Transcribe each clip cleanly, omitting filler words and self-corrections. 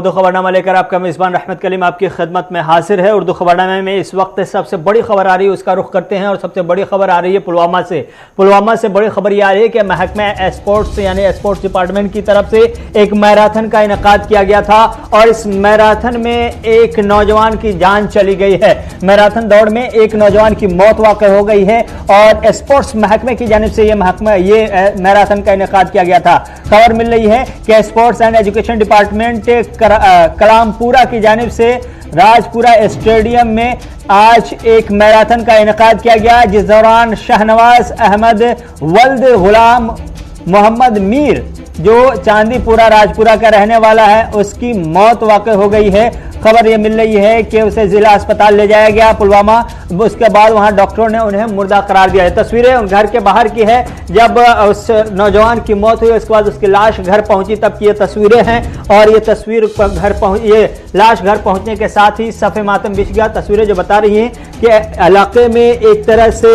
उर्दू खबरनामा लेकर आपका मेजबान रहमत कलीम आपकी खिदमत में हाजिर है। उर्दू खबरनामे में इस वक्त सबसे बड़ी खबर आ रही है, उसका रुख करते हैं और सबसे बड़ी खबर आ रही है पुलवामा से। पुलवामा से बड़ी खबर यह आ रही है कि महकमा स्पोर्ट्स यानी स्पोर्ट्स डिपार्टमेंट की तरफ से एक मैराथन का इनेकाद किया गया था और इस मैराथन में एक नौजवान की जान चली गई है। मैराथन दौड़ में एक नौजवान की मौत वाक़ हो गई है और स्पोर्ट्स महकमे की जानिब से ये मैराथन का इनेकाद किया गया था। खबर मिल रही है कि sports and education department Kalampora की जानिब से राजपुरा स्टेडियम में आज एक मैराथन का इनेकाद किया गया, जिस दौरान शाहनवाज अहमद वल्द गुलाम मोहम्मद मीर जो चांदीपुरा राजपुरा का रहने वाला है उसकी मौत वाक़ हो गई है। खबर यह मिल रही है कि उसे जिला अस्पताल ले जाया गया पुलवामा, उसके बाद वहां डॉक्टरों ने उन्हें मुर्दा करार दिया है। तस्वीरें उन घर के बाहर की है, जब उस नौजवान की मौत हुई उसके बाद उसकी लाश घर पहुंची तब की ये तस्वीरें हैं और ये तस्वीर ये लाश घर पहुंचने के साथ ही सफ़े मातम बिछ गया। तस्वीरें जो बता रही हैं कि इलाके में एक तरह से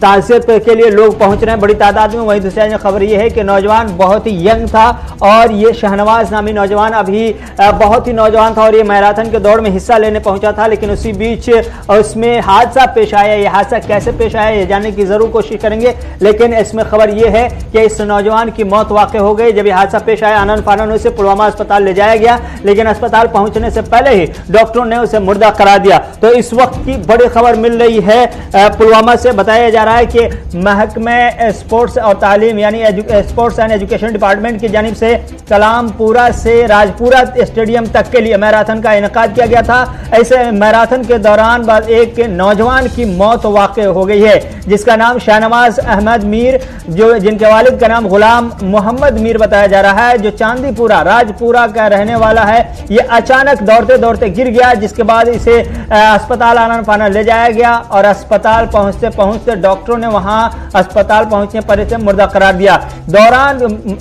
ताज़ियत के लिए लोग पहुंच रहे हैं बड़ी तादाद में। वहीं दूसरी खबर यह है कि नौजवान बहुत ही यंग था और ये शहनवाज नामी नौजवान अभी बहुत ही नौजवान था और ये मैराथन के दौड़ में हिस्सा लेने पहुंचा था, लेकिन उसी बीच उसमें हादसा पेश आया। ये हादसा कैसे पेश आया ये जानने की जरूर कोशिश करेंगे, लेकिन इसमें खबर यह है कि इस नौजवान की मौत वाक़ हो गई। जब यह हादसा पेश आया आनन फानन उसे पुलवामा अस्पताल ले जाया गया, लेकिन अस्पताल पहुंचने से पहले ही डॉक्टरों ने उसे मुर्दा करार दिया। तो इस वक्त की बड़ी खबर मिल रही है पुलवामा से। बताया जा रहा है कि महकमे स्पोर्ट्स और तालीम यानी स्पोर्ट्स एंड एजुकेशन डिपार्टमेंट की जानिब से कलामपुरा से राजपुरा स्टेडियम तक के लिए मैराथन का इनेकाद किया गया था। ऐसे मैराथन के दौरान एक नौजवान की मौत वाक़ हो गई है, जिसका नाम शाहनवाज अहमद मीर जिनके वालिद का नाम गुलाम मोहम्मद मीर बताया जा रहा है, जो चांदीपुरा राजपुरा का रहने वाला है। ये अचानक दौड़ते दौड़ते गिर गया, जिसके बाद इसे अस्पताल आनन फानन ले जाया गया और अस्पताल पहुंचते पहुंचते डॉक्टरों ने वहां अस्पताल पहुंचने पर इसे मुर्दा करार दिया। दौरान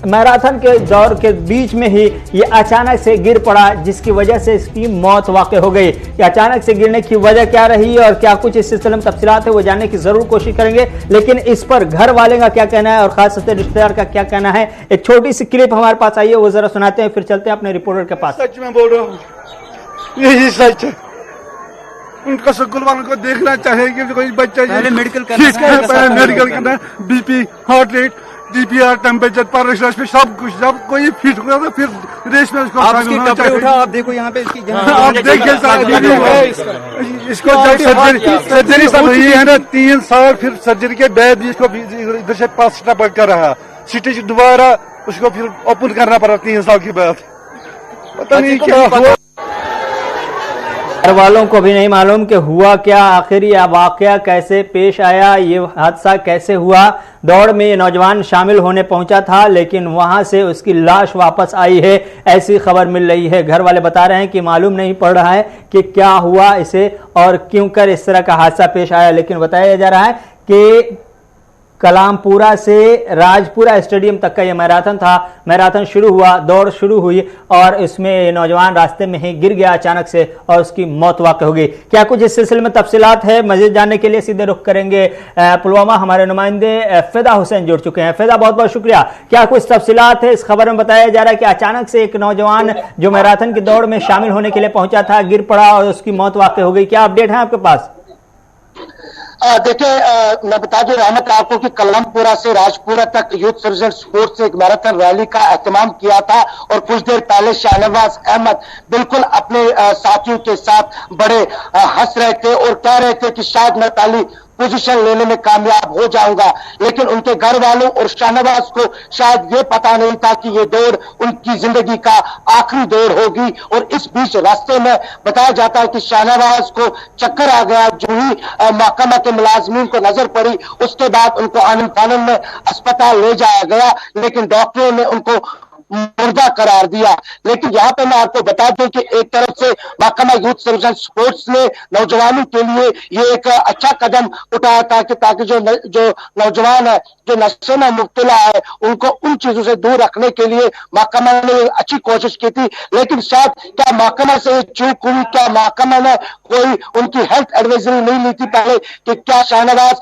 मैराथन के दौर के बीच में ही ये अचानक से गिर पड़ा, जिसकी वजह से इसकी मौत वाक़ हो गई। अचानक से गिरने की वजह क्या रही और क्या कुछ इस सिलसिले में तफसीलात है वो जानने की जरूर कोशिश करेंगे, लेकिन इस पर घर वाले का क्या कहना है और खास तौर से रिश्तेदार का क्या कहना है, एक छोटी सी क्लिप हमारे पास आई है वो जरा सुनाते हैं, फिर चलते हैं अपने रिपोर्टर के पास। सच में बोल रहा हूँ, यही सच है। उनका स्कूल वालों को देखना चाहिए कि कोई बच्चा मेडिकल करना, BP, heart rate, DPR, temperature, पर सब कुछ, जब कोई फिट होगा तो फिर रेस में उसको आप देखो यहाँ पे आप देखिए इसको जब सर्जरी सब हुई है ना 3 साल, फिर सर्जरी के बाद भी इसको इधर से पास कर रहा स्टिच दोबारा उसको फिर ओपन करना पड़ा 3 साल के बाद। पता नहीं क्या हुआ, घर वालों को भी नहीं मालूम कि हुआ क्या, आखिर यह वाकया कैसे पेश आया, ये हादसा कैसे हुआ। दौड़ में ये नौजवान शामिल होने पहुंचा था, लेकिन वहां से उसकी लाश वापस आई है, ऐसी खबर मिल रही है। घर वाले बता रहे हैं कि मालूम नहीं पड़ रहा है कि क्या हुआ इसे और क्यों कर इस तरह का हादसा पेश आया, लेकिन बताया जा रहा है कि कलामपुरा से राजपुरा स्टेडियम तक का ये मैराथन था। मैराथन शुरू हुआ, दौड़ शुरू हुई और इसमें नौजवान रास्ते में ही गिर गया अचानक से और उसकी मौत वाक़ हो गई। क्या कुछ इस सिलसिले में तफसीलात है, मज़ीद जानने के लिए सीधे रुख करेंगे पुलवामा। हमारे नुमाइंदे फिदा हुसैन जुड़ चुके हैं। फिदा, बहुत बहुत शुक्रिया। क्या कुछ तफसीलात है? इस खबर में बताया जा रहा है कि अचानक से एक नौजवान जो मैराथन की दौड़ में शामिल होने के लिए पहुंचा था गिर पड़ा और उसकी मौत वाक़ हो गई। क्या अपडेट है आपके पास? देखिए, मैं बता दूं रहमत आपको कि कलामपुरा से राजपुरा तक यूथ सर्विस स्पोर्ट्स से एक मैराथन रैली का एहतमाम किया था और कुछ देर पहले शाहनवाज अहमद बिल्कुल अपने साथियों के साथ बड़े हंस रहे थे और कह रहे थे कि शायद मैं पहली पोजीशन लेने में कामयाब हो जाऊंगा, लेकिन उनके घर वालों और शाहनवाज को शायद ये पता नहीं था कि ये दौड़ उनकी जिंदगी का आखिरी दौड़ होगी। और इस बीच रास्ते में बताया जाता है कि शाहनवाज को चक्कर आ गया, जो ही महकमा के मुलाजमीन को नजर पड़ी उसके बाद उनको आनन फानन में अस्पताल ले जाया गया, लेकिन डॉक्टरों ने उनको मुर्दा करार दिया। लेकिन यहाँ पे मैं आपको बता दूं कि एक तरफ से महकमा यूथ सर्विस स्पोर्ट्स ने नौजवानों के लिए ये एक अच्छा कदम उठाया था कि ताकि जो नौजवान है जो नशे में मुब्तला है उनको उन चीजों से दूर रखने के लिए महकमा ने अच्छी कोशिश की थी। लेकिन शायद क्या महकमा से चूक हुई, क्या महकमा ने कोई उनकी हेल्थ एडवाइजरी नहीं ली थी पहले कि क्या शाहनवाज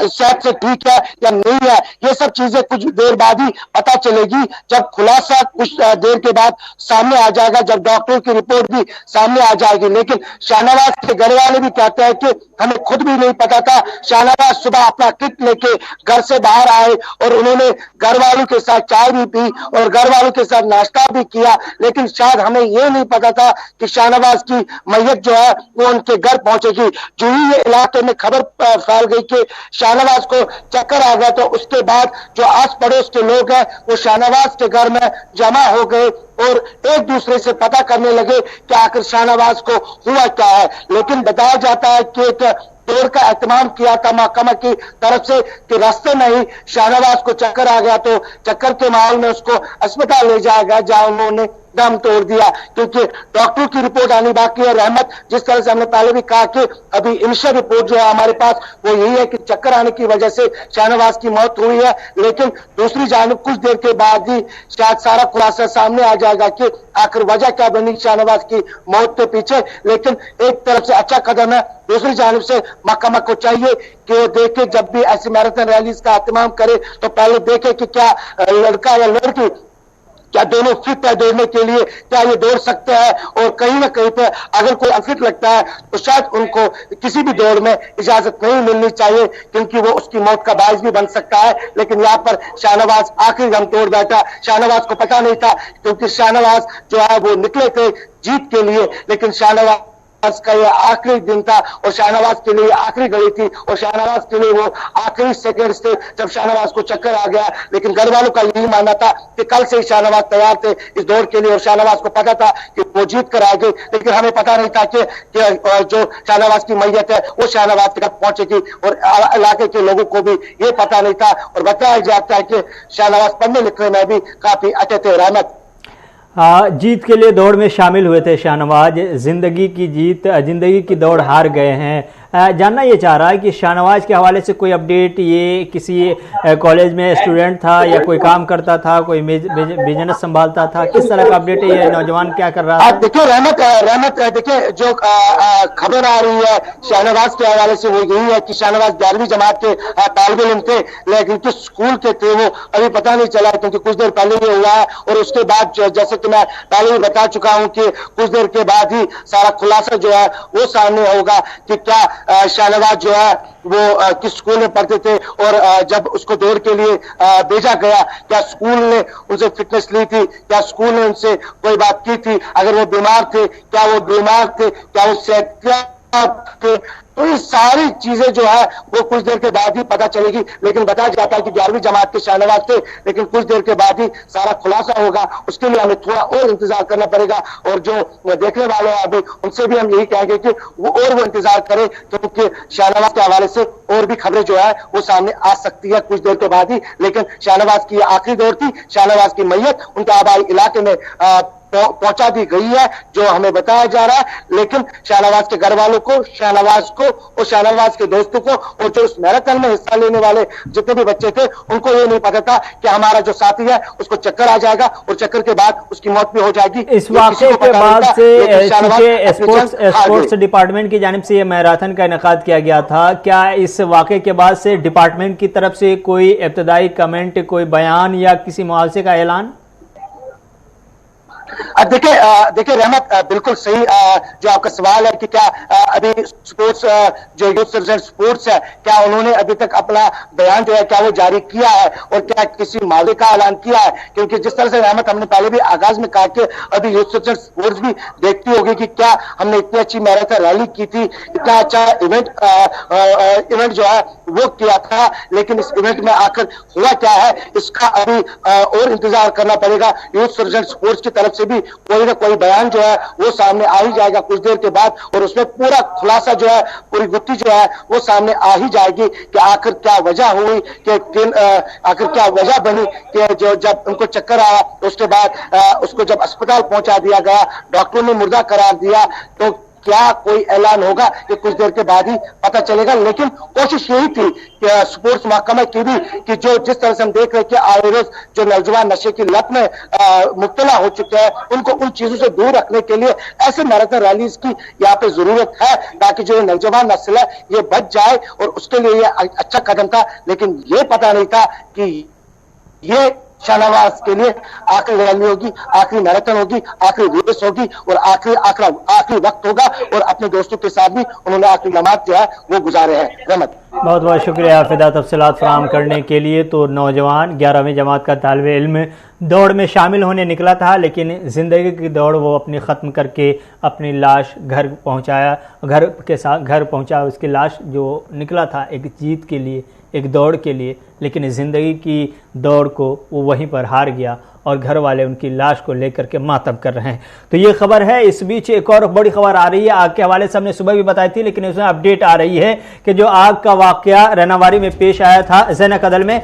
सेहत से ठीक है या नहीं है। ये सब चीजें कुछ देर बाद ही पता चलेगी जब खुलासा खुलासा कुछ देर के बाद सामने आ जाएगा, जब डॉक्टर की रिपोर्ट भी सामने आ जाएगी। लेकिन शाहनवाज के घर वाले भी कहते हैं कि हमें खुद भी नहीं पता था। शाहनवाज सुबह अपना किट लेके घर से बाहर आए और उन्होंने घर वालों के साथ चाय भी पी और घर वालों के साथ नाश्ता भी किया, लेकिन शायद हमें यह नहीं पता था कि शाहनवाज की मैयत जो है वो उनके घर पहुंचेगी। जो ही ये इलाके में खबर फैल गई कि शाहनवाज को चक्कर आ गया, तो उसके बाद जो आस पड़ोस के लोग हैं वो शाहनवाज के घर में जमा हो गए और एक दूसरे से पता करने लगे कि आखिर शाहनवाज को हुआ क्या है। लेकिन बताया जाता है कि एक दौड़ का एहतमाम किया था महकमा की तरफ से कि रास्ते में ही शाहनवाज को चक्कर आ गया, तो चक्कर के माहौल में उसको अस्पताल ले जाया गया, जहां उन्होंने दम तोड़ दिया, क्योंकि डॉक्टर की रिपोर्ट आनी बाकी है। रहमत, जिस तरह से हमने पहले भी कहा कि अभी इनिशियल रिपोर्ट जो है हमारे पास वो यही है कि चक्कर आने की वजह से शाहनवाज की मौत हुई है। लेकिन दूसरी जानिब कुछ देर के बाद ही शायद सारा खुलासा सामने आ जाएगा कि आखिर वजह क्या बनी शाहनवाज की मौत के पीछे। लेकिन एक तरफ से अच्छा कदम है, दूसरी जानिब से महकमा को चाहिए कि वो देखे जब भी ऐसी मैराथन रैलीज का एहतमाम करे तो पहले देखे कि क्या लड़का या लड़की क्या दोनों फिट है दौड़ने के लिए, क्या ये दौड़ सकते हैं, और कहीं ना कहीं पे अगर कोई अनफिट लगता है तो शायद उनको किसी भी दौड़ में इजाजत नहीं मिलनी चाहिए, क्योंकि वो उसकी मौत का बायस भी बन सकता है। लेकिन यहाँ पर शाहनवाज आखिरी दम तोड़ बैठा। शाहनवाज को पता नहीं था, क्योंकि शाहनवाज जो है वो निकले थे जीत के लिए, लेकिन शाहनवाज का ये आखिरी दिन था और शाहनवाज के लिए आखिरी घड़ी थी और शाहनवाज के लिए वो आखिरी सेकंड्स थे जब शाहनवाज को चक्कर आ गया। लेकिन घर वालों का यही मानना था कि कल से ही शाहनवाज तैयार थे इस दौड़ के लिए और शाहनवाज को पता था कि वो जीत कर आएंगे, लेकिन हमें पता नहीं था कि जो शाहनवाज की मैयत है वो शाहनवाज तक पहुंचेगी, और इलाके के लोगों को भी ये पता नहीं था। और बताया जाता है कि शाहनवाज पढ़ने लिखने में भी काफी अच्छे थे। रहमत, जीत के लिए दौड़ में शामिल हुए थे शाहनवाज, जिंदगी की दौड़ हार गए हैं। जानना ये चाह रहा है कि शाहनवाज के हवाले से कोई अपडेट, ये किसी कॉलेज में स्टूडेंट था या कोई काम करता था, कोई बिजनेस संभालता था, किस तरह का अपडेट है, ये नौजवान क्या कर रहा था? देखिए रहमत देखिए जो खबर आ रही है शाहनवाज के हवाले से वो यही है कि शाहनवाज 11वीं जमात के तालिब इल्म थे, लेकिन किस स्कूल के थे वो अभी पता नहीं चला, क्योंकि कुछ देर पहले ये हुआ है। और उसके बाद जैसे कि मैं पहले भी बता चुका हूं कि कुछ देर के बाद ही सारा खुलासा जो है वो सामने होगा कि क्या शाहनवाज जो है वो किस स्कूल में पढ़ते थे, और जब उसको दौड़ के लिए भेजा गया क्या स्कूल ने उनसे फिटनेस ली थी, क्या स्कूल ने उनसे कोई बात की थी, अगर वो बीमार थे क्या वो बीमार थे, क्या वो सेहतयाब थे, तो ये सारी चीजें जो है वो कुछ देर के बाद ही पता चलेगी। लेकिन बताया जाता है कि 11वीं जमात के शाहनवाज थे, लेकिन कुछ देर के बाद ही सारा खुलासा होगा, उसके लिए हमें थोड़ा और इंतजार करना पड़ेगा। और जो देखने वाले हैं अभी उनसे भी हम यही कहेंगे कि वो इंतजार करें, क्योंकि शाहनवाज के हवाले से और भी खबरें जो है वो सामने आ सकती है कुछ देर के बाद ही। लेकिन शाहनवाज की आखिरी दौड़ थी, शाहनवाज की मैयत उनके आबाई इलाके में पहुंचा दी गई है जो हमें बताया जा रहा है। लेकिन शाहनवाज के घर वालों को, शाहनवाज को और शाहनवाज के दोस्तों को और जो उस मैराथन में हिस्सा लेने वाले जितने भी बच्चे थे उनको ये नहीं पता था कि हमारा जो साथी है उसको चक्कर आ जाएगा और चक्कर के बाद उसकी मौत भी हो जाएगी। इस वाकये के बाद से स्पोर्ट्स डिपार्टमेंट की जानिब से ये मैराथन का इनेकाद किया गया था। क्या इस वाकये के बाद से डिपार्टमेंट की तरफ से कोई इब्तदाई कमेंट, कोई बयान या किसी मुआवजे का ऐलान? देखिए रहमत, बिल्कुल सही जो आपका सवाल है कि क्या अभी स्पोर्ट्स जो यूथ सर्जन स्पोर्ट्स है क्या उन्होंने अभी तक अपना बयान जो है क्या वो जारी किया है और क्या किसी मुआवजे का ऐलान किया है? क्योंकि जिस तरह से रहमत हमने पहले भी आगाज में कहा कि अभी यूथ सर्जन स्पोर्ट्स भी देखती होगी कि क्या हमने इतनी अच्छी मैराथन रैली की थी, इतना अच्छा इवेंट जो है वो किया था, लेकिन इस इवेंट में आखिर हुआ क्या है इसका अभी और इंतजार करना पड़ेगा। यूथ सर्जन स्पोर्ट्स की तरफ से भी कोई ना कोई बयान जो है वो सामने आ ही जाएगा कुछ देर के बाद, और उसमें पूरा खुलासा जो है, पूरी गुत्थी जो है वो सामने आ ही जाएगी कि आखिर क्या वजह हुई, कि आखिर क्या वजह बनी कि जो जब उनको चक्कर आया उसके बाद उसको जब अस्पताल पहुंचा दिया गया, डॉक्टरों ने मुर्दा करार दिया, तो क्या कोई ऐलान होगा ये कुछ देर के बाद ही पता चलेगा। लेकिन कोशिश यही थी कि स्पोर्ट्स महकमा की भी कि जो जिस तरह से हम देख रहे हैं कि आए रोज जो नौजवान नशे की लत में मुब्तला हो चुके हैं उनको उन चीजों से दूर रखने के लिए ऐसे मैराथन रैलीज की यहाँ पे जरूरत है, ताकि जो नौजवान नस्ल है ये बच जाए, और उसके लिए ये अच्छा कदम था। लेकिन ये पता नहीं था कि ये शाहनवाज के लिए आखिरी रैली होगी, आखिरी मैराथन होगी, आखिरी रेस होगी और आखिरी वक्त होगा। और अपने दोस्तों के साथ भी उन्होंने आखिरी नमाज जो है वो गुजारे हैं। रहमत, बहुत बहुत शुक्रिया फिदा तफसीलात फराहम करने के लिए। तो नौजवान 11वीं जमात का तालिब इल्म दौड़ में शामिल होने निकला था, लेकिन ज़िंदगी की दौड़ वो अपनी ख़त्म करके अपनी लाश घर पहुंचा। उसकी लाश जो निकला था एक जीत के लिए, एक दौड़ के लिए, लेकिन ज़िंदगी की दौड़ को वो वहीं पर हार गया और घर वाले उनकी लाश को लेकर के मातम कर रहे हैं। तो ये खबर है। इस बीच एक और बड़ी खबर आ रही है आग के हवाले से, हमने सुबह भी बताई थी, लेकिन उसमें अपडेट आ रही है कि जो आग का वाकया रनावारी में पेश आया था ज़ैना कदल में,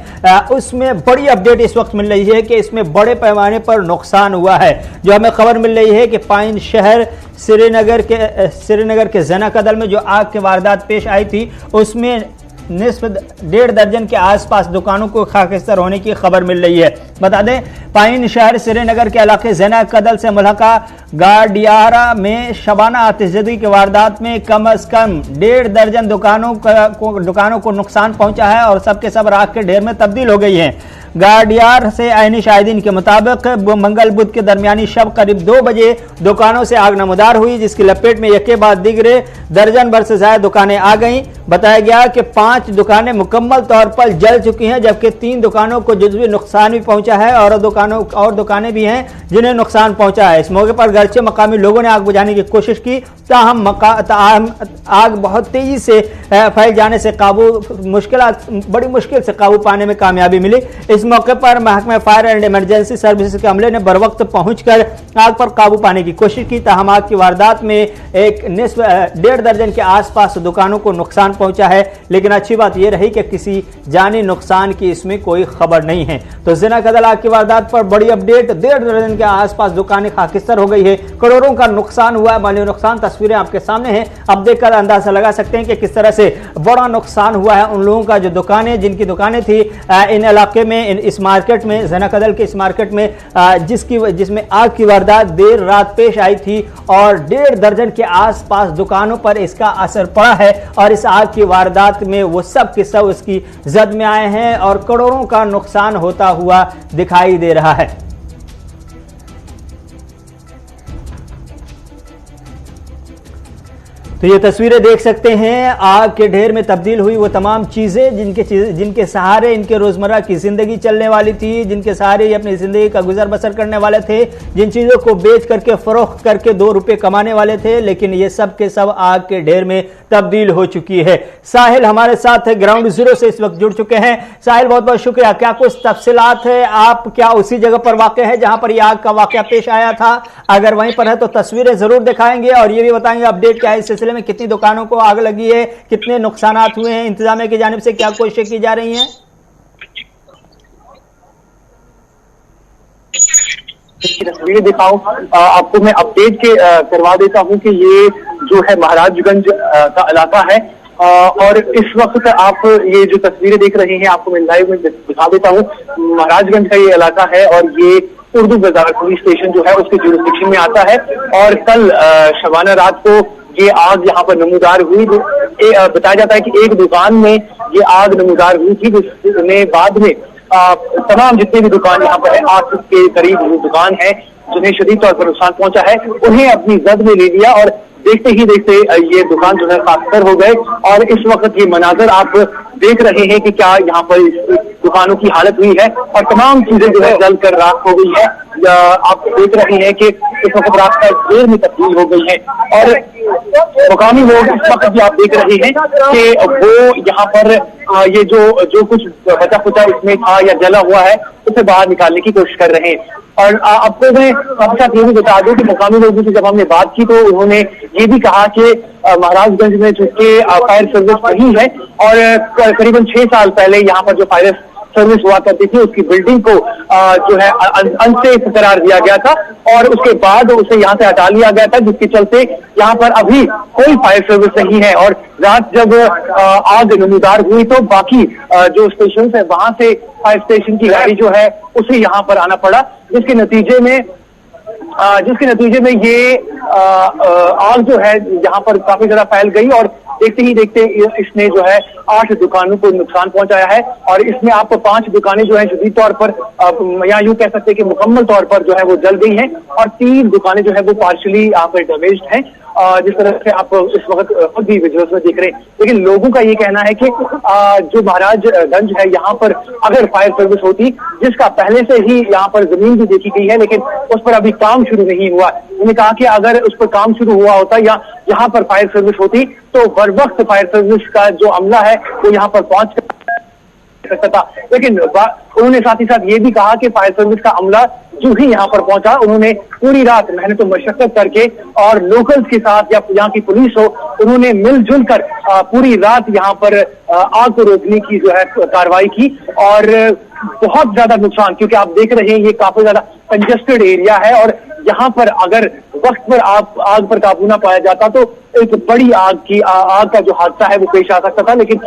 उसमें बड़ी अपडेट इस वक्त मिल रही है कि इसमें बड़े पैमाने पर नुकसान हुआ है। जो हमें खबर मिल रही है कि पाइन शहर श्रीनगर के ज़ैना कदल में जो आग की वारदात पेश आई थी, उसमें निस्फ 1.5 दर्जन के आसपास दुकानों को खाकिस्तर होने की खबर मिल रही है। बता दें, पाइन शहर श्रीनगर के इलाके ज़ैना कदल से मुल्हका गाडियारा में शबाना आतिशज़दी की वारदात में कम अज कम 1.5 दर्जन दुकानों को नुकसान पहुंचा है और सबके सब राख के ढेर में तब्दील हो गई हैं। गाडियार से आईनी शाहिदीन के मुताबिक मंगल बुध के दरमियानी शब करीब 2 बजे दुकानों से आग नमदार हुई, जिसकी लपेट में यके बाद दिगरे दर्जन भर से ज्यादा दुकानें आ गईं। बताया गया कि 5 दुकानें मुकम्मल तौर पर जल चुकी हैं, जबकि 3 दुकानों को जुज़वी नुकसान भी पहुंचा है और दुकानें भी हैं जिन्हें नुकसान पहुंचा है। इस मौके पर गर्चे मकामी लोगों ने आग बुझाने की कोशिश की, ताहम आग बहुत तेजी से फैल जाने से बड़ी मुश्किल से काबू पाने में कामयाबी मिली। इस मौके पर महकमा फायर एंड इमरजेंसी सर्विसेज के अमले ने बर वक्त पहुंचकर आग पर काबू पाने की कोशिश की। ताहम आग की वारदात में एक 1.5 दर्जन के आसपास दुकानों को नुकसान पहुंचा है, लेकिन अच्छी बात यह रही कि किसी जानी नुकसान की इसमें कोई खबर नहीं है। तो ज़ैना कदल आग की वारदात पर बड़ी अपडेट, 1.5 दर्जन के आसपास दुकानें खाकिस्तर हो गई है, करोड़ों का नुकसान हुआ है, माली नुकसान। तस्वीरें आपके सामने हैं, अब देखकर अंदाजा लगा सकते हैं कि किस तरह से बड़ा नुकसान हुआ है उन लोगों का जो जिनकी दुकानें थी इन इलाके में, इस मार्केट में, ज़ैना कदल के इस मार्केट में, जिसमें आग की वारदात देर रात पेश आई थी और 1.5 दर्जन के आसपास दुकानों पर इसका असर पड़ा है। और इस आग की वारदात में वो सब के सब उसकी जद में आए हैं और करोड़ों का नुकसान होता हुआ दिखाई दे रहा है। तो ये तस्वीरें देख सकते हैं, आग के ढेर में तब्दील हुई वो तमाम चीज़ें जिनके सहारे इनके रोज़मर्रा की ज़िंदगी चलने वाली थी, जिनके सहारे ये अपनी ज़िंदगी का गुजर बसर करने वाले थे, जिन चीज़ों को बेच करके फ़रोख्त करके 2 रुपये कमाने वाले थे, लेकिन ये सब के सब आग के ढेर में तब्दील हो चुकी है। साहिल हमारे साथ है, ग्राउंड ज़ीरो से इस वक्त जुड़ चुके हैं। साहिल, बहुत बहुत शुक्रिया। क्या कुछ तफसीलात है, आप क्या उसी जगह पर वाक़ है जहाँ पर यह आग का वाक़या पेश आया था? अगर वहीं पर है तो तस्वीरें ज़रूर दिखाएंगे और ये भी बताएंगे अपडेट क्या है इस सिलसिले में, कितनी दुकानों को आग लगी है, कितने नुकसानात हुए हैं, इंतजामिया की जानिब से क्या कोशिशें की जा रही हैं? तस्वीरें दिखाऊं आपको, मैं अपडेट करवा देता हूं कि ये जो है महाराजगंज का इलाका है और इस वक्त आप ये जो तस्वीरें देख रहे हैं आपको मैं लाइव में दिखा देता हूं। महाराजगंज का ये इलाका है और ये उर्दू बाजार पुलिस स्टेशन जो है उसके जुरिस्डिक्शन में आता है और कल शबाना रात को ये आग यहाँ पर नमूदार हुई। बताया जाता है कि एक दुकान में ये आग नमूदार हुई थी, जिसमें बाद में तमाम जितने भी दुकान यहाँ पर है, 8 के करीब दुकान है जिन्हें शदीद तौर पर नुकसान पहुंचा है, उन्हें अपनी जद में ले लिया और देखते ही देखते ये दुकान जो है खाकस्तर हो गए। और इस वक्त ये मनाजर आप देख रहे हैं कि क्या यहाँ पर दुकानों की हालत हुई है और तमाम चीजें जो है जल कर राख हो गई है। आप देख रहे हैं कि इस वक्त रास्ता देर में तब्दील हो गई है और मुकामी लोग इस वक्त भी आप देख रहे हैं कि वो यहाँ पर ये जो कुछ बचा खुचा इसमें था या जला हुआ है उसे बाहर निकालने की कोशिश कर रहे हैं। और आपको मैं आपके साथ ये भी बता दूं कि मुकामी लोगों से जब हमने बात की तो उन्होंने ये भी कहा कि महाराजगंज में चूंकि फायर सर्विस नहीं है और करीबन 6 साल पहले यहाँ पर जो फायर सर्विस हुआ करती थी उसकी बिल्डिंग को जो है अनसेफ करार दिया गया था और उसके बाद उसे यहाँ से हटा लिया गया था, जिसके चलते यहाँ पर अभी कोई फायर सर्विस नहीं है। और रात जब आग नमूदार हुई तो बाकी जो स्टेशन है वहां से फायर स्टेशन की गाड़ी जो है उसे यहाँ पर आना पड़ा, जिसके नतीजे में ये आग जो है यहाँ पर काफी ज्यादा फैल गई और देखते ही देखते इसने जो है 8 दुकानों को नुकसान पहुंचाया है और इसमें आपको 5 दुकानें जो है शदीद तौर पर या यूं कह सकते हैं कि मुकम्मल तौर पर जो है वो जल गई हैं और 3 दुकानें जो है वो पार्शली यहाँ पर डैमेज्ड हैं, जिस तरह से आप इस वक्त खुद भी विजुअल्स में देख रहे हैं। लेकिन लोगों का ये कहना है कि जो महाराजगंज है यहाँ पर अगर फायर सर्विस होती, जिसका पहले से ही यहाँ पर जमीन भी देखी गई है लेकिन उस पर अभी काम शुरू नहीं हुआ, उन्होंने कहा कि अगर उस पर काम शुरू हुआ होता या यहाँ पर फायर सर्विस होती तो बर वक्त फायर सर्विस का जो अमला है वो यहाँ पर पहुंच सकता था। लेकिन उन्होंने साथ ही साथ ये भी कहा कि फायर सर्विस का अमला जो ही यहाँ पर पहुंचा, उन्होंने पूरी रात मेहनत और मशक्कत करके और लोकल्स के साथ या यहाँ की पुलिस हो, उन्होंने मिलजुल कर पूरी रात यहाँ पर आग को रोकने की जो है कार्रवाई की और बहुत ज्यादा नुकसान, क्योंकि आप देख रहे हैं ये काफी ज्यादा कंजेस्टेड एरिया है और यहाँ पर अगर वक्त पर आग पर काबू ना पाया जाता तो एक बड़ी आग का जो हादसा है वो पेश आ सकता था। लेकिन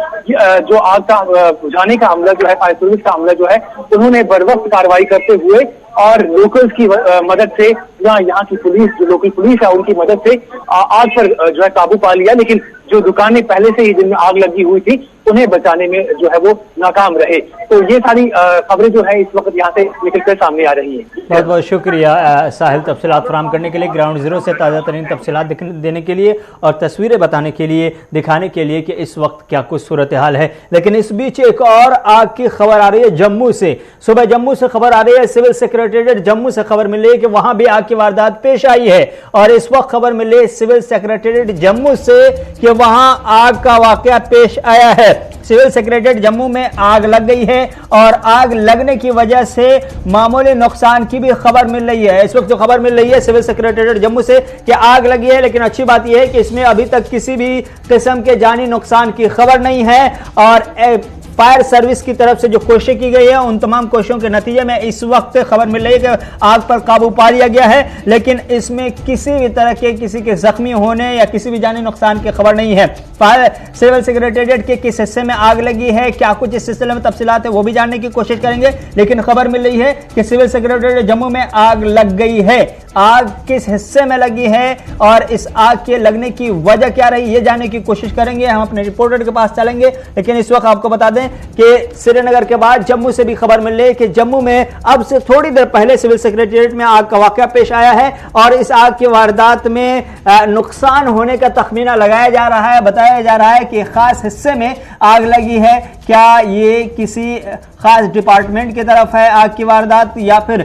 जो आग का बुझाने का अमला जो है, फायर सर्विस का अमला जो है, उन्होंने बर वक्त कार्रवाई करते हुए और लोकल्स की मदद से या यहाँ की पुलिस, जो लोकल पुलिस है उनकी मदद से आग पर जो है काबू पा लिया। लेकिन जो दुकानें पहले से ही जिनमें आग लगी हुई थी उन्हें बचाने में जो है वो नाकाम रहे। तो ये सारी खबरें जो है इस वक्त यहाँ से निकलकर सामने आ रही है। बहुत बहुत शुक्रिया साहिल, तफसीलात फराहम करने के लिए, ग्राउंड जीरो से ताज़ा तरीन तफसीलात देने के लिए और तस्वीरें बताने के लिए, दिखाने के लिए कि इस वक्त क्या कुछ सूरत हाल है। लेकिन इस बीच एक और आग की खबर आ रही है जम्मू से। सुबह जम्मू से खबर आ रही है, सिविल सेक्रेटेरिएट जम्मू से खबर मिली है कि वहां भी आग की वारदात पेश आई है। और इस वक्त खबर मिली है सिविल सेक्रेटेरिएट जम्मू से कि वहां आग का वाकया पेश आया है। सिविल सेक्रेटेरिएट जम्मू में आग लग गई है और आग लगने की वजह से मामूली नुकसान की भी खबर मिल रही है। इस वक्त जो खबर मिल रही है सिविल सेक्रेटेरिएट जम्मू से कि आग लगी है, लेकिन अच्छी बात यह है कि इसमें अभी तक किसी भी किस्म के जानी नुकसान की खबर नहीं है और फायर सर्विस की तरफ से जो कोशिश की गई है उन तमाम कोशिशों के नतीजे में इस वक्त खबर मिल रही है कि आग पर काबू पा लिया गया है। लेकिन इसमें किसी भी तरह के किसी के जख्मी होने या किसी भी जानी नुकसान की खबर नहीं है। फायर सिविल सेक्रेटेरिएट के किस हिस्से में आग लगी है, क्या कुछ इस सिलसिले में तफसीलात है, वो भी जानने की कोशिश करेंगे। लेकिन खबर मिल रही है कि सिविल सेक्रेटेरिएट जम्मू में आग लग गई है। आग किस हिस्से में लगी है और इस आग के लगने की वजह क्या रही, ये जानने की कोशिश करेंगे। हम अपने रिपोर्टर के पास चलेंगे। लेकिन इस वक्त आपको बता दें कि श्रीनगर के बाद जम्मू से भी खबर मिल रही है कि जम्मू में अब से थोड़ी देर पहले सिविल सेक्रेटेरिएट में आग का वाकया पेश आया है और इस आग की वारदात में नुकसान होने का तखमीना लगाया जा रहा है। बताया जा रहा है कि खास हिस्से में आग लगी है। क्या ये किसी खास डिपार्टमेंट की तरफ है आग की वारदात या फिर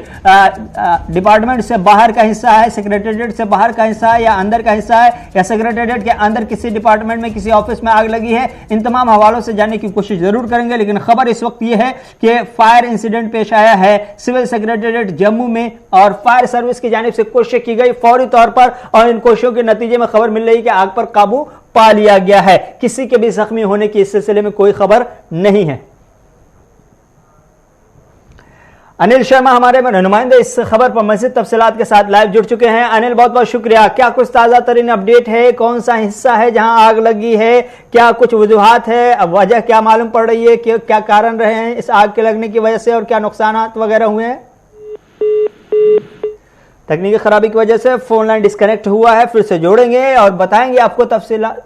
डिपार्टमेंट से बाहर का हिस्सा है, सेक्रेटेरिएट से बाहर का हिस्सा है या अंदर का हिस्सा है, या सेक्रेटेरिएट के अंदर किसी डिपार्टमेंट में किसी ऑफिस में आग लगी है, इन तमाम हवालों से जानने की कोशिश जरूर करेंगे। लेकिन खबर इस वक्त यह है कि फायर इंसिडेंट पेश आया है सिविल सेक्रेटेरिएट जम्मू में और फायर सर्विस की जानिब से कोशिश की गई फौरी तौर पर और इन कोशिशों के नतीजे में खबर मिल रही है कि आग पर काबू पा लिया गया है। किसी के भी जख्मी होने की इस सिलसिले में कोई खबर नहीं है। अनिल शर्मा हमारे नुमाइंदे इस खबर पर मज़ीद तफसीलात के साथ लाइव जुड़ चुके हैं। अनिल, बहुत बहुत शुक्रिया। क्या कुछ ताज़ा तरीन अपडेट है, कौन सा हिस्सा है जहां आग लगी है, क्या कुछ वजूहात है, वजह क्या मालूम पड़ रही है कि क्या कारण रहे हैं इस आग के लगने की वजह से और क्या नुकसान वगैरह हुए हैं? तकनीकी खराबी की वजह से फोन लाइन डिस्कनेक्ट हुआ है, फिर से जोड़ेंगे और बताएंगे आपको तफसीलात।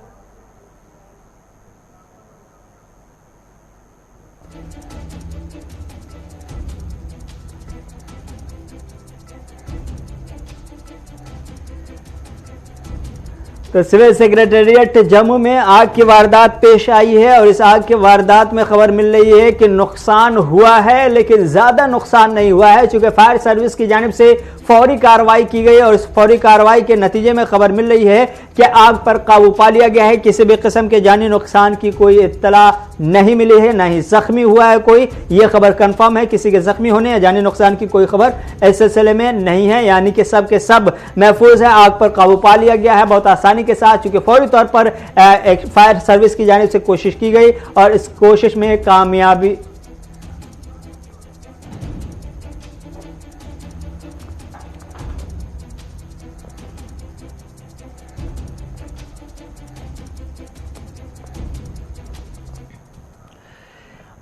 तो सिविल सेक्रेटेरिएट जम्मू में आग की वारदात पेश आई है और इस आग की वारदात में खबर मिल रही है कि नुकसान हुआ है, लेकिन ज्यादा नुकसान नहीं हुआ है क्योंकि फायर सर्विस की जानिब से फौरी कार्रवाई की गई और इस फौरी कार्रवाई के नतीजे में खबर मिल रही है कि आग पर काबू पा लिया गया है। किसी भी किस्म के जानी नुकसान की कोई इत्तला नहीं मिली है, ना ही जख्मी हुआ है कोई। यह खबर कंफर्म है, किसी के जख्मी होने या जानी नुकसान की कोई खबर इस सिलसिले में नहीं है, यानी कि सब के सब महफूज है। आग पर काबू पा लिया गया है बहुत आसानी के साथ, चूंकि फौरी तौर पर एक फायर सर्विस की जानिब से कोशिश की गई और इस कोशिश में कामयाबी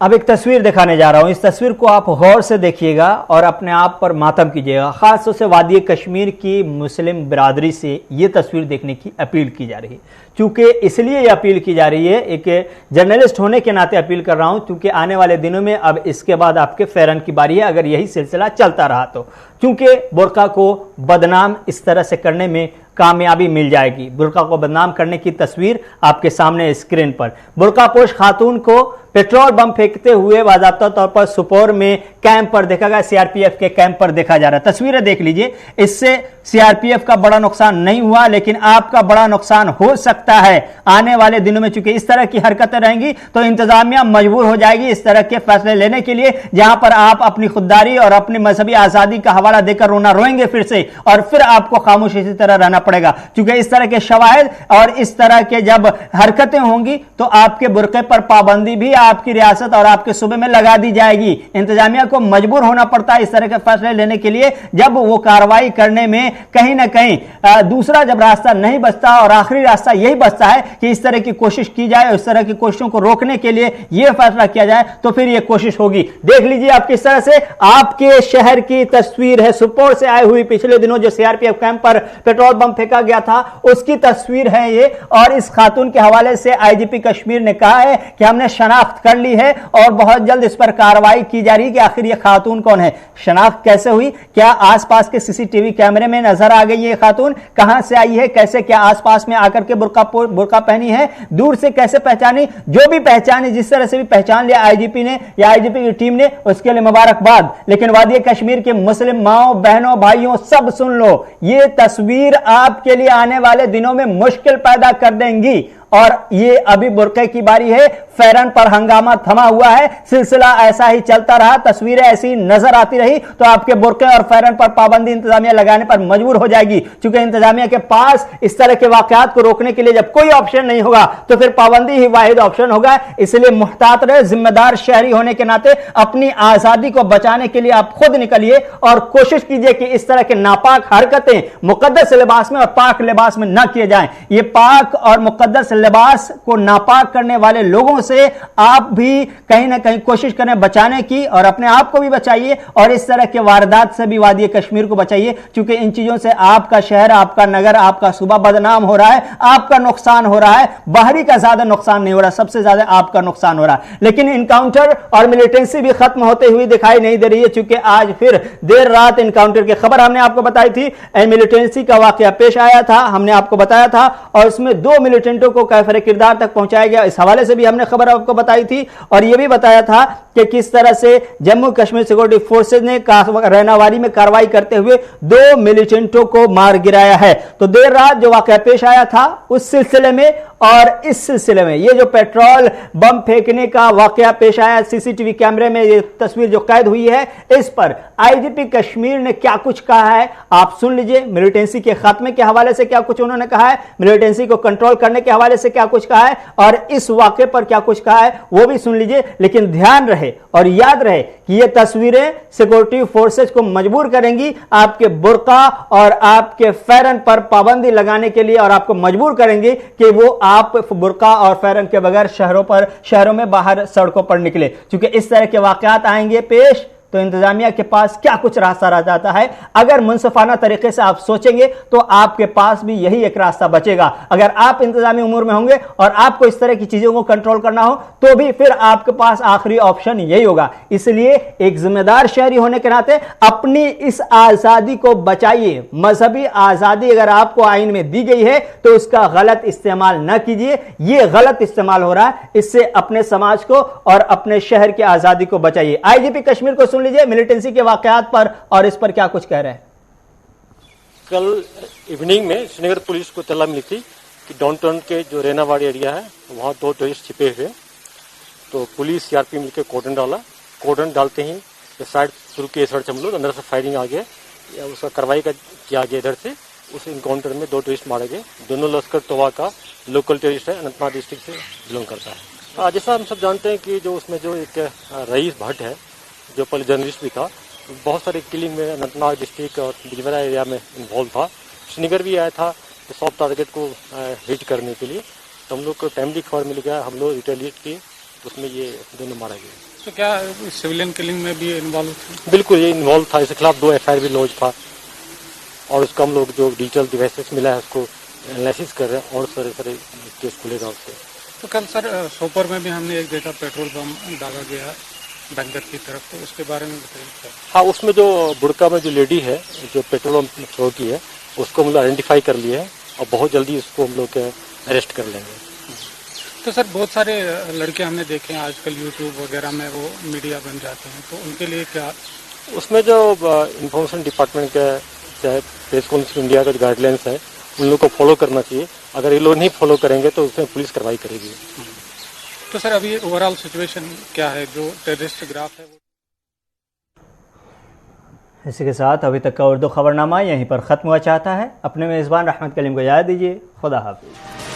अब एक तस्वीर दिखाने जा रहा हूं। इस तस्वीर को आप गौर से देखिएगा और अपने आप पर मातम कीजिएगा। खास तौर से वादी कश्मीर की मुस्लिम बिरादरी से ये तस्वीर देखने की अपील की जा रही है। चूंकि इसलिए ये अपील की जा रही है, एक जर्नलिस्ट होने के नाते अपील कर रहा हूं, क्योंकि आने वाले दिनों में अब इसके बाद आपके फेरन की बारी है, अगर यही सिलसिला चलता रहा तो। क्योंकि बुर्का को बदनाम इस तरह से करने में कामयाबी मिल जाएगी। बुर्का को बदनाम करने की तस्वीर आपके सामने स्क्रीन पर। बुर्का पोश खातून को पेट्रोल बम फेंकते हुए बाज़ाब्ता तौर पर सुपौर में कैंप पर देखा गया, सीआरपीएफ के कैंप पर देखा जा रहा है। तस्वीरें देख लीजिए। इससे सीआरपीएफ का बड़ा नुकसान नहीं हुआ, लेकिन आपका बड़ा नुकसान हो सकता है आने वाले दिनों में। चूंकि इस तरह की हरकतें रहेंगी तो इंतजामिया मजबूर हो जाएगी इस तरह के फैसले लेने के लिए, जहां पर आप अपनी खुददारी और अपनी मजहबी आजादी का हवाला देकर रोना रोएंगे फिर से, और फिर आपको खामोश इसी तरह रहना पड़ेगा। क्योंकि इस तरह के शवाहिद और इस तरह के जब हरकतें होंगी तो आपके बुर्के पर पाबंदी भी आपकी रियासत और आपके सूबे में लगा दी जाएगी। इंतजामिया को मजबूर होना पड़ता है इस तरह के फैसले लेने के लिए, जब वो कार्रवाई करने में कहीं ना कहीं दूसरा जब रास्ता नहीं बचता और आखिरी रास्ता यही बचता है कि इस तरह की कोशिश की जाए, इस तरह की कोशिशों को रोकने के लिए यह फैसला किया जाए, तो फिर यह कोशिश होगी। देख लीजिए आप किस तरह से आपके शहर की तस्वीर है, सुपौर से आई हुई। पिछले दिनों जो सीआरपीएफ कैंप पर पेट्रोल बम फेंका गया था उसकी तस्वीर है ये, और इस खातून के हवाले से आईजीपी कश्मीर ने कहा है कि हमने शनाख्त कर ली है और बहुत जल्द इस पर कार्रवाई की जा रही है कि आखिर ये खातून कौन है। शनाख्त कैसे हुई? क्या आसपास के सीसीटीवी कैमरे में नजर आ गई ये खातून? कहां से आई है, कैसे, क्या आसपास में आकर के बुर्का पहनी है, दूर से कैसे पहचानी? जो भी पहचानी, जिस तरह से भी पहचान लिया आईजीपी ने या आईजीपी की टीम ने, उसके लिए मुबारकबाद। लेकिन वादी कश्मीर के मुस्लिम माओ बहनों भाइयों सब सुन लो, ये तस्वीर आपके लिए आने वाले दिनों में मुश्किल पैदा कर देंगी। और ये अभी बुर्के की बारी है, फेरन पर हंगामा थमा हुआ है, सिलसिला ऐसा ही चलता रहा, तस्वीरें ऐसी नजर आती रही तो आपके बुर्के और फेरन पर पाबंदी इंतजामिया लगाने पर मजबूर हो जाएगी। क्योंकि इंतजामिया के पास इस तरह के वाकयात को रोकने के लिए जब कोई ऑप्शन नहीं होगा तो फिर पाबंदी ही वाहिद ऑप्शन होगा। इसलिए मुहतात रहे, जिम्मेदार शहरी होने के नाते अपनी आजादी को बचाने के लिए आप खुद निकलिए और कोशिश कीजिए कि इस तरह के नापाक हरकतें मुकद्दस लिबास में और पाक लिबास में न किए जाएं। ये पाक और मुकद्दस लिबास को नापाक करने वाले लोगों से आप भी कहीं ना कहीं कोशिश करें बचाने की, और अपने आप को भी बचाइए और इस तरह के वारदात से भी वादी कश्मीर को बचाइए। क्योंकि इन चीजों से आपका शहर, आपका नगर, आपका सूबा बदनाम हो रहा है, आपका नुकसान हो रहा है। बाहरी का ज्यादा नुकसान नहीं हो रहा, सबसे ज्यादा आपका नुकसान हो रहा है। लेकिन इनकाउंटर और मिलिटेंसी भी खत्म होते हुए दिखाई नहीं दे रही है। चूंकि आज फिर देर रात इनकाउंटर की खबर हमने आपको बताई थी, मिलिटेंसी का वाकया पेश आया था, हमने आपको बताया था, और इसमें 2 मिलिटेंटों को कैफर किरदार तक पहुंचाया गया। इस हवाले से भी हमने खबर आपको बताई थी, और यह भी बताया था कि किस तरह से जम्मू कश्मीर सिक्योरिटी फोर्सेज ने रहनावारी में कार्रवाई करते हुए 2 मिलिटेंटों को मार गिराया है। तो देर रात जो वाकया पेश आया था उस सिलसिले में और इस सिलसिले में ये जो पेट्रोल बम फेंकने का वाकया पेश आया, सीसीटीवी कैमरे में ये तस्वीर जो कैद हुई है, इस पर आईजीपी कश्मीर ने क्या कुछ कहा है आप सुन लीजिए। मिलिटेंसी के खात्मे के हवाले से क्या कुछ उन्होंने कहा है, मिलिटेंसी को कंट्रोल करने के हवाले से क्या कुछ कहा है, और इस वाकये पर क्या कुछ कहा है वो भी सुन लीजिए। लेकिन ध्यान रहे और याद रहे कि ये तस्वीरें सिक्योरिटी फोर्सेज को मजबूर करेंगी आपके बुर्का और आपके फेरन पर पाबंदी लगाने के लिए, और आपको मजबूर करेंगे कि वो आप बुर्का और फेरन के बगैर शहरों में बाहर सड़कों पर निकले। क्योंकि इस तरह के वाकयात आएंगे पेश तो इंतजामिया के पास क्या कुछ रास्ता रह जाता है। अगर मुनसिफाना तरीके से आप सोचेंगे तो आपके पास भी यही एक रास्ता बचेगा। अगर आप इंतजामी उमूर में होंगे और आपको इस तरह की चीजों को कंट्रोल करना हो तो भी फिर आपके पास आखिरी ऑप्शन यही होगा। इसलिए एक जिम्मेदार शहरी होने के नाते अपनी इस आजादी को बचाइए। मजहबी आजादी अगर आपको आईन में दी गई है तो उसका गलत इस्तेमाल न कीजिए। यह गलत इस्तेमाल हो रहा है, इससे अपने समाज को और अपने शहर की आजादी को बचाइए। आईजीपी कश्मीर को लीजिए मिलिटेंसी के वाकयात पर और इस पर क्या कुछ कह रहे हैं। कल इवनिंग में श्रीनगर पुलिस को तलब मिली थी कि डाउनटाउन के जो रेनावाड़ी एरिया है वहां 2 टेररिस्ट छिपे हुए, तो पुलिस सीआरपी मिलकर कोर्डन डाला। कोर्डन डालते ही साइड शुरू किए सर्च, हम लोग अंदर से फायरिंग आ गया, उसका कार्रवाई किया गया इधर से। उस इनकाउंटर में 2 टेररिस्ट मारे गए। दोनों लश्कर तोबा का लोकल टेररिस्ट है, अनंतनाग डिस्ट्रिक्ट से बिलोंग करता है। जैसा हम सब जानते हैं कि जो उसमें जो एक रईस भट्ट है जो पहले जर्नलिस्ट भी था, बहुत सारे किलिंग में अनंतनाग डिस्ट्रिक्ट और बिजबरा एरिया में इन्वॉल्व था। श्रीनगर भी आया था सॉफ्ट टारगेट को हिट करने के लिए, तो हम लोग को टाइमली खबर मिल गया, हम लोग रिटेलिएट किए, उसमें ये दोनों मारा गया। तो क्या सिविलियन किलिंग में भी इन्वॉल्व थे? बिल्कुल ये इन्वॉल्व था, इसके खिलाफ 2 FIR भी लॉन्च था और उसका हम लोग जो डिजिटल डिवाइसेस मिला है उसको एनालिसिस कर रहे हैं और सारे केस खुलेगा उससे। तो कल सर सोपोर में भी हमने एक देखा पेट्रोल बम दागा गया बैंकर की तरफ, तो उसके बारे में बताइए। हाँ, उसमें जो बुड़का में जो लेडी है जो पेट्रोल थ्रो की है उसको हम लोग आइडेंटिफाई कर लिए हैं और बहुत जल्दी उसको हम लोग अरेस्ट कर लेंगे। तो सर बहुत सारे लड़के हमने देखे हैं आजकल यूट्यूब वगैरह में वो मीडिया बन जाते हैं, तो उनके लिए क्या? उसमें जो इंफॉर्मेशन डिपार्टमेंट का चाहे प्रेस काउंसिल इंडिया का जो गाइडलाइंस है उन लोग को फॉलो करना चाहिए। अगर ये लोग नहीं फॉलो करेंगे तो उसमें पुलिस कार्रवाई करेगी। तो सर अभी ओवरऑल सिचुएशन क्या है जो टेररिस्ट ग्राफ है? इसी के साथ अभी तक का उर्दू खबरनामा यहीं पर ख़त्म हुआ चाहता है। अपने मेज़बान रहमत कलीम को याद दीजिए। खुदा हाफिज़।